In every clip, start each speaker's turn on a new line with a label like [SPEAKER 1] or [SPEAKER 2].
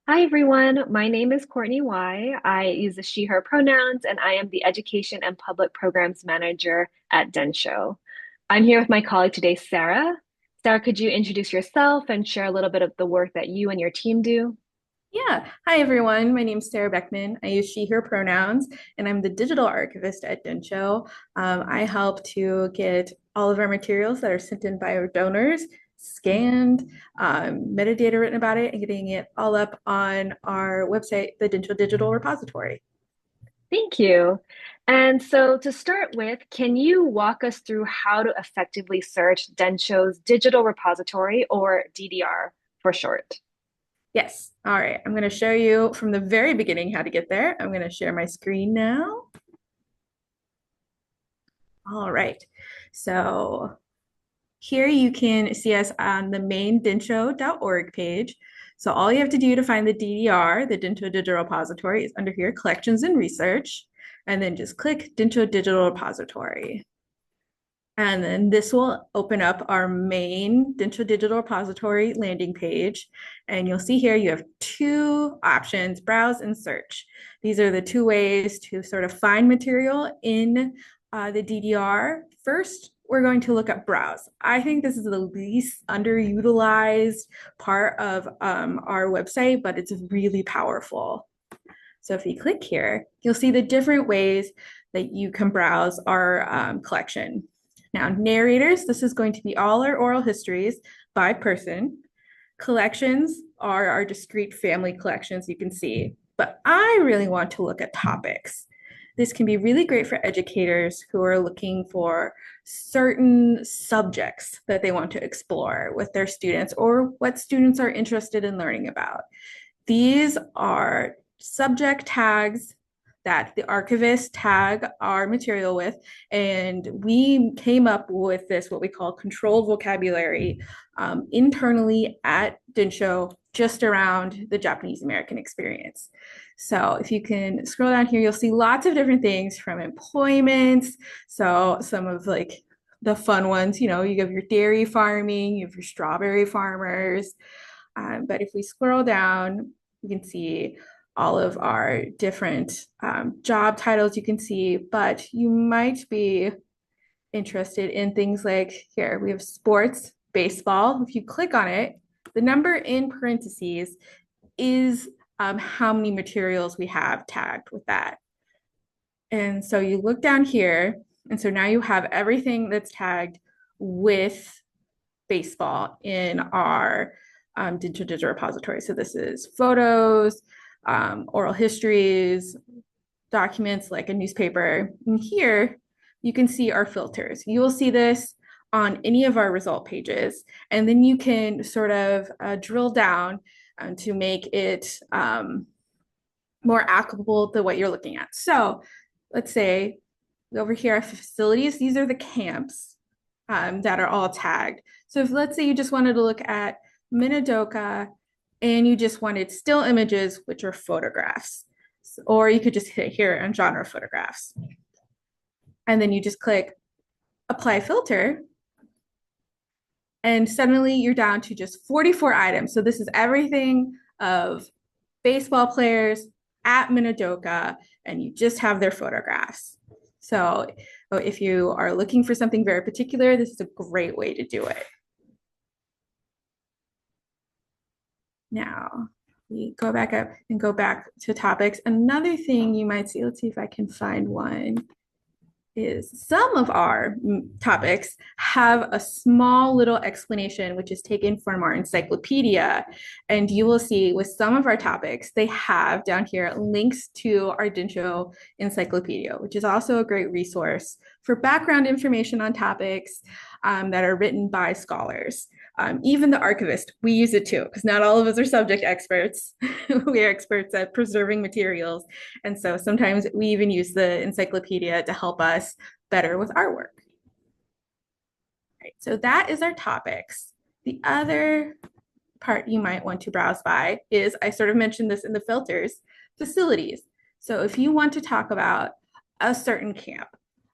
[SPEAKER 1] Hi everyone, my name is Courtney Wai. I use the she, her pronouns, and I am the Education and Public Programs Manager at Densho. I'm here with my colleague today, Sarah. Sarah, could you introduce yourself and share a little bit of the work that you and your team do?
[SPEAKER 2] Yeah. Hi, everyone. My name is Sara Beckman. I use she, her pronouns, and I'm the digital archivist at Densho. I help to get all of our materials that are sent in by our donors scanned, metadata written about it, and getting it all up on our website, the Densho Digital Repository.
[SPEAKER 1] Thank you. And so to start with, can you walk us through how to effectively search Densho's Digital Repository, or DDR for short?
[SPEAKER 2] Yes. All right. I'm going to show you from the very beginning how to get there. I'm going to share my screen now. All right. So here you can see us on the main densho.org page. So all you have to do to find the DDR, the Densho Digital Repository, is under here, Collections and Research, and then just click Densho Digital Repository. And then this will open up our main Densho Digital Repository landing page. And you'll see here you have two options, browse and search. These are the two ways to sort of find material in the DDR. First, we're going to look at browse. I think this is the least underutilized part of our website, but it's really powerful. So if you click here, you'll see the different ways that you can browse our collection. Now, narrators, this is going to be all our oral histories by person. Collections are our discrete family collections, you can see. But I really want to look at topics. This can be really great for educators who are looking for certain subjects that they want to explore with their students or what students are interested in learning about. These are subject tags that the archivists tag our material with. And we came up with this, what we call controlled vocabulary, internally at Densho, just around the Japanese American experience. So if you can scroll down here, you'll see lots of different things from employments. So some of like the fun ones, you have your dairy farming, you have your strawberry farmers. But if we scroll down, you can see all of our different job titles you can see, but you might be interested in things like here, we have sports, baseball. If you click on it, the number in parentheses is how many materials we have tagged with that. And so you look down here, and so now you have everything that's tagged with baseball in our digital repository. So this is photos, oral histories, documents like a newspaper. And here you can see our filters. You will see this on any of our result pages. And then you can sort of drill down to make it more applicable to what you're looking at. So let's say over here are facilities. These are the camps that are all tagged. So if let's say you just wanted to look at Minidoka and you just wanted still images, which are photographs, or you could just hit here on genre photographs. And then you just click apply filter. And suddenly you're down to just 44 items. So this is everything of baseball players at Minidoka, and you just have their photographs. So if you are looking for something very particular, this is a great way to do it. Now, we go back up and go back to topics. Another thing you might see, let's see if I can find one, is some of our topics have a small little explanation, which is taken from our encyclopedia. And you will see with some of our topics, they have down here links to our Densho encyclopedia, which is also a great resource for background information on topics that are written by scholars. Even the archivist, we use it too, because not all of us are subject experts. We are experts at preserving materials. And so sometimes we even use the encyclopedia to help us better with our work. Right, so that is our topics. The other part you might want to browse by is, I sort of mentioned this in the filters, facilities. So if you want to talk about a certain camp,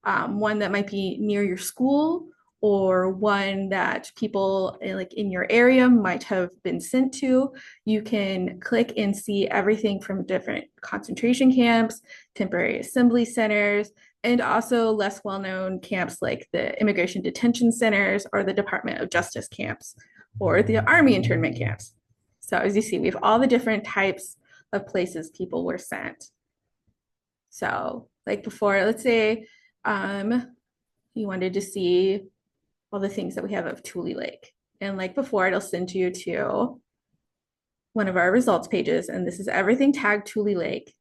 [SPEAKER 2] one that might be near your school or one that people like in your area might have been sent to, you can click and see everything from different concentration camps, temporary assembly centers, and also less well-known camps like the immigration detention centers or the Department of Justice camps or the Army internment camps. So as you see, we have all the different types of places people were sent. So like before, let's say you wanted to see all the things that we have of Tule Lake. And like before, it'll send you to one of our results pages. And this is everything tagged Tule Lake.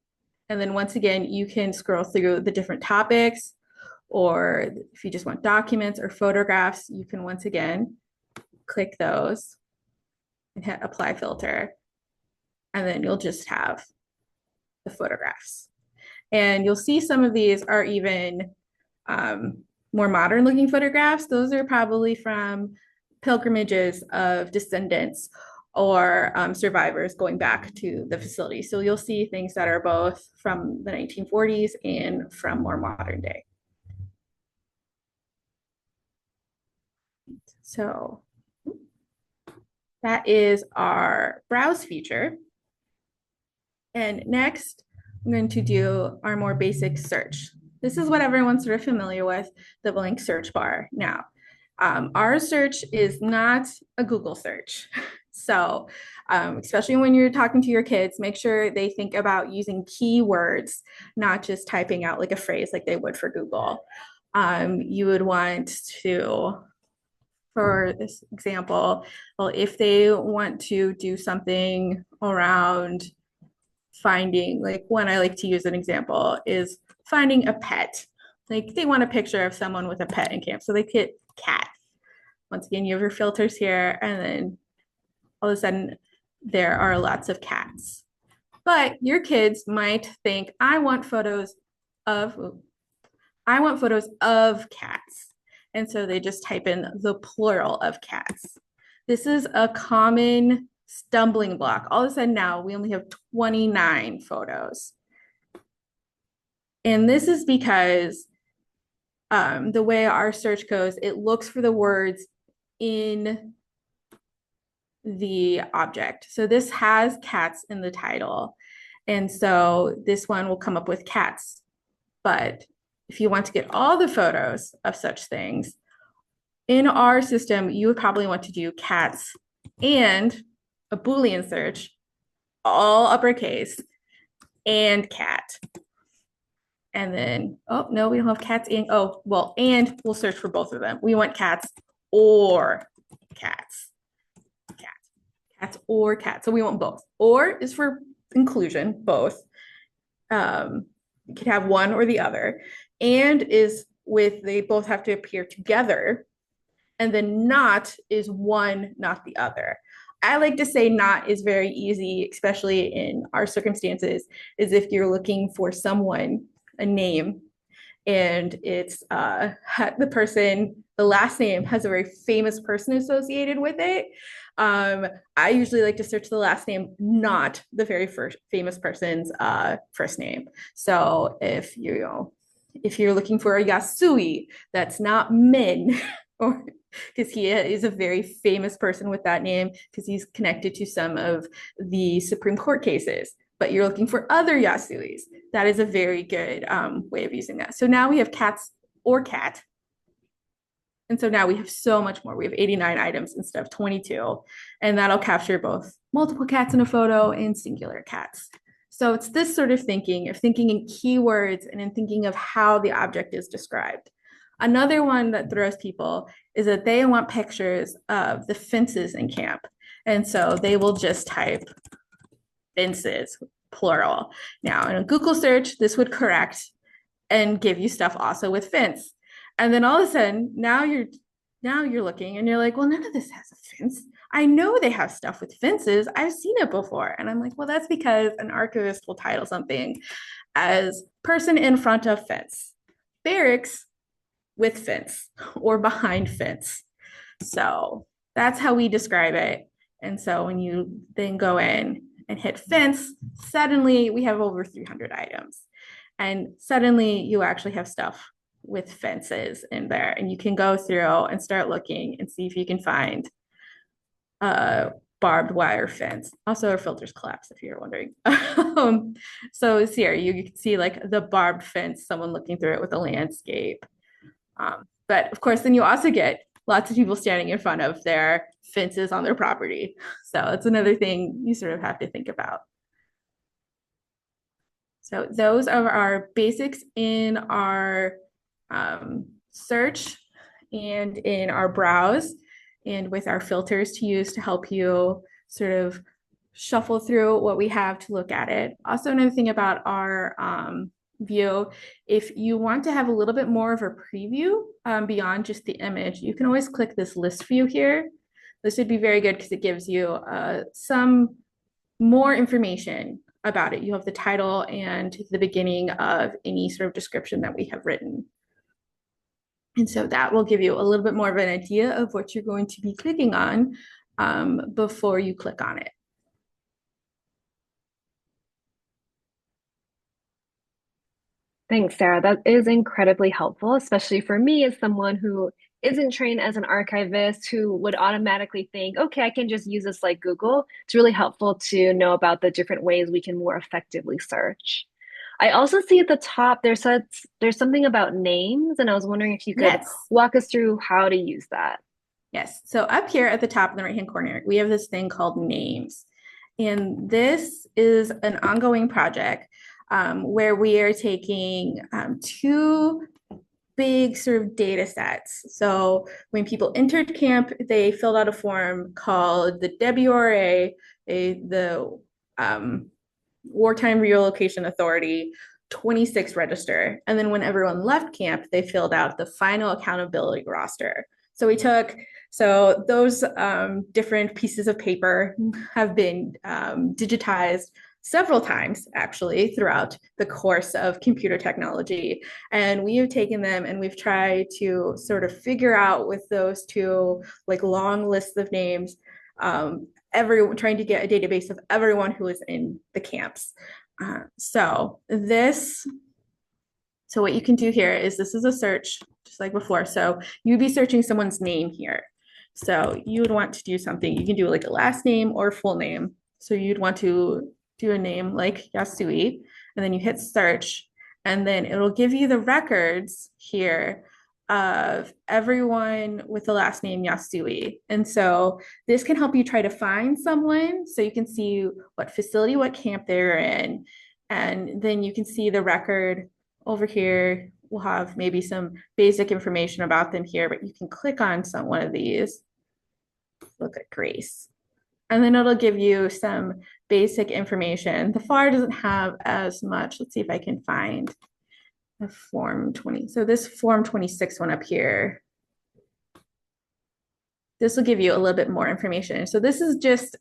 [SPEAKER 2] And then once again, you can scroll through the different topics, or if you just want documents or photographs, you can once again click those and hit apply filter. And then you'll just have the photographs. And you'll see some of these are even more modern looking photographs. Those are probably from pilgrimages of descendants or survivors going back to the facility. So you'll see things that are both from the 1940s and from more modern day. So that is our browse feature. And next, I'm going to do our more basic search. This is what everyone's sort of familiar with, the blank search bar. Now, our search is not a Google search. So especially when you're talking to your kids, make sure they think about using keywords, not just typing out like a phrase like they would for Google. You would want to, for this example, well, if they want to do something around finding, like one I like to use an example is finding a pet. Like they want a picture of someone with a pet in camp. So they hit cat. Once again, you have your filters here, and then all of a sudden there are lots of cats. But your kids might think, I want photos of cats. And so they just type in the plural of cats. This is a common stumbling block. All of a sudden now we only have 29 photos. And this is because the way our search goes, it looks for the words in the object. So this has cats in the title. And so this one will come up with cats. But if you want to get all the photos of such things, in our system, you would probably want to do cats and a Boolean search, all uppercase, and cat. And then, oh, no, we don't have cats and, oh, well, and we'll search for both of them. We want cats or cats. Cats or cats. So we want both. Or is for inclusion, both. You could have one or the other. And is with, they both have to appear together. And then not is one, not the other. I like to say not is very easy, especially in our circumstances, is if you're looking for someone, a name, and it's the person, the last name has a very famous person associated with it. I usually like to search the last name, not the very first famous person's first name. So if you're looking for a Yasui, that's not Min, or because he is a very famous person with that name because he's connected to some of the Supreme Court cases. But you're looking for other Yasuis. That is a very good way of using that. So now we have cats or cat. And so now we have so much more. We have 89 items instead of 22. And that'll capture both multiple cats in a photo and singular cats. So it's this sort of thinking in keywords and in thinking of how the object is described. Another one that throws people is that they want pictures of the fences in camp. And so they will just type fences, plural. Now, in a Google search, this would correct and give you stuff also with fence. And then all of a sudden, now you're looking and you're like, well, none of this has a fence. I know they have stuff with fences. I've seen it before. And I'm like, well, that's because an archivist will title something as person in front of fence, barracks with fence, or behind fence. So that's how we describe it. And so when you then go in and hit fence, suddenly we have over 300 items. And suddenly you actually have stuff with fences in there, and you can go through and start looking and see if you can find a barbed wire fence. Also, our filters collapse if you're wondering. So it's here. You can see like the barbed fence, someone looking through it with a landscape. But of course, then you also get lots of people standing in front of their fences on their property. So it's another thing you sort of have to think about. So those are our basics in our search and in our browse and with our filters to use to help you sort of shuffle through what we have to look at it. Also, another thing about our view, if you want to have a little bit more of a preview beyond just the image, you can always click this list view here. This would be very good because it gives you some more information about it. You have the title and the beginning of any sort of description that we have written. And so that will give you a little bit more of an idea of what you're going to be clicking on before you click on it.
[SPEAKER 1] Thanks, Sarah. That is incredibly helpful, especially for me as someone who isn't trained as an archivist who would automatically think, okay, I can just use this like Google. It's really helpful to know about the different ways we can more effectively search. I also see at the top there's something about names, and I was wondering if you could
[SPEAKER 2] Yes.
[SPEAKER 1] walk us through how to use that.
[SPEAKER 2] Yes. So up here at the top in the right-hand corner, we have this thing called names. And this is an ongoing project where we are taking two big sort of data sets. So when people entered camp, they filled out a form called the WRA, the Wartime Relocation Authority 26 register. And then when everyone left camp, they filled out the final accountability roster. So we took, so those different pieces of paper have been digitized several times actually throughout the course of computer technology. And we have taken them and we've tried to sort of figure out with those two like long lists of names, everyone trying to get a database of everyone who is in the camps. So what you can do here is this is a search just like before. So you'd be searching someone's name here. So you would want to do something. You can do like a last name or full name. So you'd want to do a name like Yasui, and then you hit search, and then it'll give you the records here of everyone with the last name Yasui. And so this can help you try to find someone so you can see what facility, what camp they're in. And then you can see the record over here. We'll have maybe some basic information about them here, but you can click on one of these. Look at Grace. And then it'll give you some basic information. The FAR doesn't have as much. Let's see if I can find the Form 20. So this Form 26 one up here, this will give you a little bit more information. So this is just,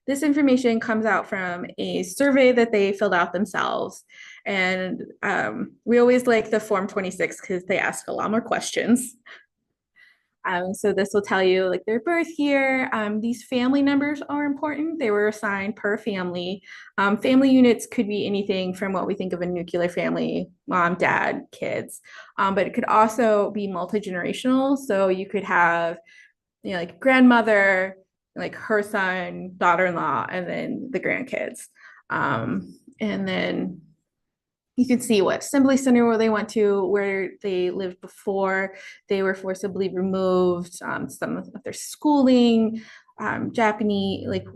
[SPEAKER 2] this information comes out from a survey that they filled out themselves. And we always like the Form 26 because they ask a lot more questions. So this will tell you like their birth year. These family numbers are important. They were assigned per family. Family units could be anything from what we think of a nuclear family, mom, dad, kids, but it could also be multi-generational. So you could have, you know, like grandmother, like her son, daughter-in-law, and then the grandkids. And then you can see what assembly center where they went to, where they lived before they were forcibly removed, some of their schooling, Japanese, like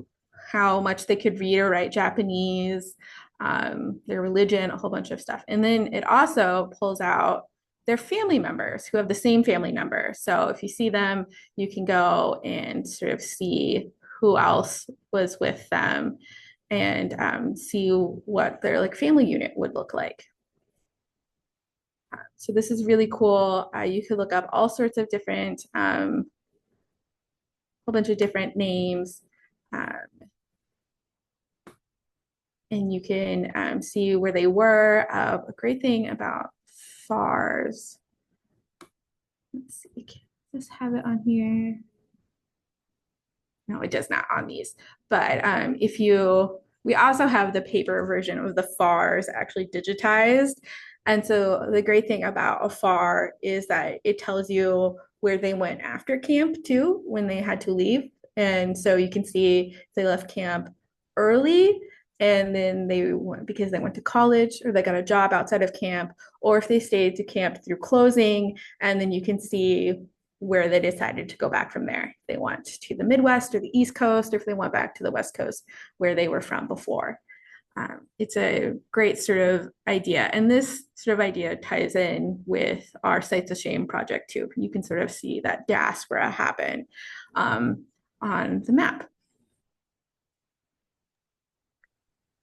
[SPEAKER 2] how much they could read or write Japanese, their religion, a whole bunch of stuff. And then it also pulls out their family members who have the same family number. So if you see them, you can go and sort of see who else was with them and see what their like family unit would look like. So this is really cool. You could look up all sorts of different, whole bunch of different names. And you can see where they were. A great thing about FARs. Let's see, can this have it on here? No, it does not on these. But we also have the paper version of the FARs actually digitized. And so the great thing about afar is that it tells you where they went after camp too, when they had to leave. And so you can see if they left camp early and then they went because they went to college or they got a job outside of camp, or if they stayed to camp through closing, and then you can see where they decided to go back from there. If they went to the Midwest or the East Coast, or if they went back to the West Coast where they were from before. It's a great sort of idea. And this sort of idea ties in with our Sites of Shame project too. You can sort of see that diaspora happen on the map.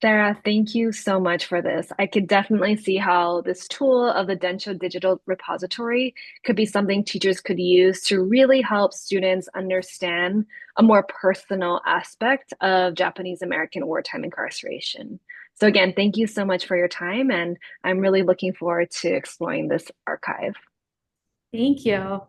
[SPEAKER 1] Sarah, thank you so much for this. I could definitely see how this tool of the Densho Digital Repository could be something teachers could use to really help students understand a more personal aspect of Japanese American wartime incarceration. So again, thank you so much for your time, and I'm really looking forward to exploring this archive.
[SPEAKER 2] Thank you.